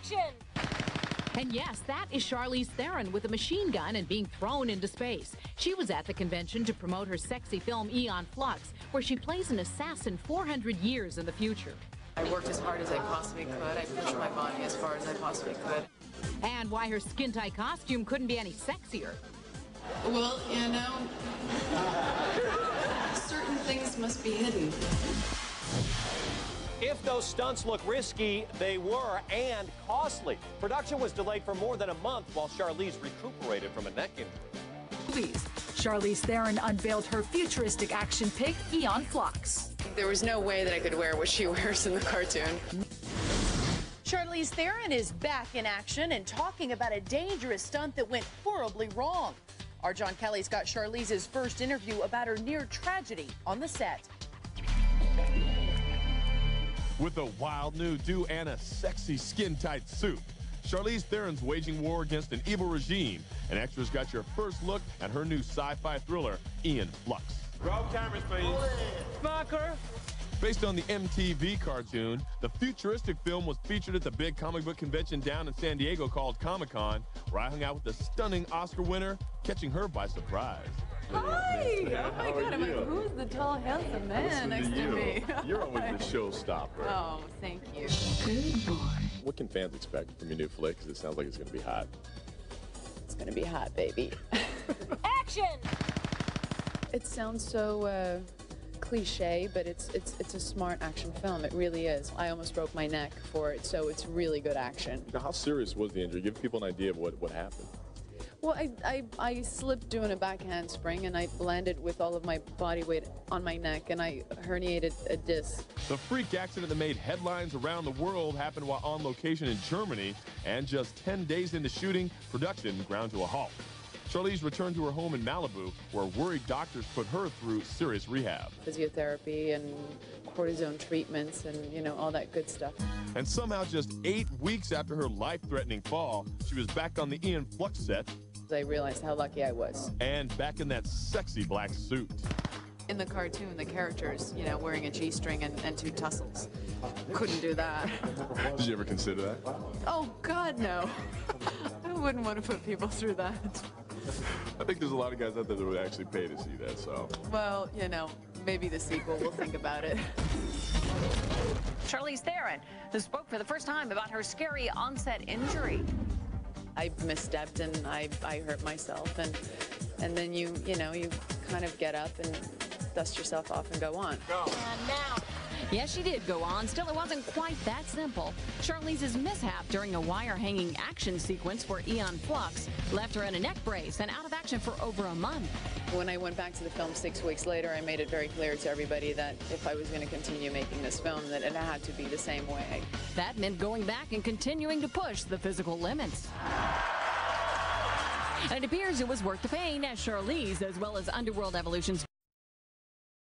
Action! And yes, that is Charlize Theron with a machine gun and being thrown into space. She was at the convention to promote her sexy film Aeon Flux, where she plays an assassin 400 years in the future. I worked as hard as I possibly could. I pushed my body as far as I possibly could. And why her skin-tight costume couldn't be any sexier. Well, you know, certain things must be hidden. If those stunts look risky, they were, and costly. Production was delayed for more than a month while Charlize recuperated from a neck injury. Charlize Theron unveiled her futuristic action pick, Aeon Flux. There was no way that I could wear what she wears in the cartoon. Charlize Theron is back in action and talking about a dangerous stunt that went horribly wrong. Our John Kelly's got Charlize's first interview about her near tragedy on the set. With a wild new do and a sexy skin-tight suit, Charlize Theron's waging war against an evil regime, and extras got your first look at her new sci-fi thriller, Aeon Flux. Roll cameras, please. Smoker! Based on the MTV cartoon, the futuristic film was featured at the big comic book convention down in San Diego called Comic-Con, where I hung out with the stunning Oscar winner, catching her by surprise. Hi! Oh my God, I'm like, who's the tall, handsome man next to me? You're always the showstopper. Oh, thank you. Good boy. What can fans expect from your new flick? Because it sounds like it's going to be hot. It's gonna be hot, baby. Action! It sounds so cliche, but it's a smart action film. It really is. I almost broke my neck for it, so it's really good action. Now, how serious was the injury? Give people an idea of what happened. Well, I slipped doing a back handspring, and I landed with all of my body weight on my neck, and I herniated a disc. The freak accident that made headlines around the world happened while on location in Germany, and just 10 days into shooting, production ground to a halt. Charlize returned to her home in Malibu, where worried doctors put her through serious rehab. Physiotherapy and cortisone treatments and, you know, all that good stuff. And somehow just 8 weeks after her life-threatening fall, she was back on the Aeon Flux set. I realized how lucky I was. And back in that sexy black suit. In the cartoon, the characters, you know, wearing a G-string and 2 tussles. Couldn't do that. Did you ever consider that? Oh, God, no. I wouldn't want to put people through that. I think there's a lot of guys out there that would actually pay to see that, so. Well, you know, maybe the sequel, we'll think about it. Charlize Theron, who spoke for the first time about her scary onset injury. I misstepped and I hurt myself, and then you kind of get up and dust yourself off and go on. And now. Yes, she did go on. Still, it wasn't quite that simple. Charlize's mishap during a wire-hanging action sequence for Aeon Flux left her in a neck brace and out of action for over a month. When I went back to the film 6 weeks later, I made it very clear to everybody that if I was going to continue making this film, that it had to be the same way. That meant going back and continuing to push the physical limits. And it appears it was worth the pain, as Charlize, as well as Underworld Evolution's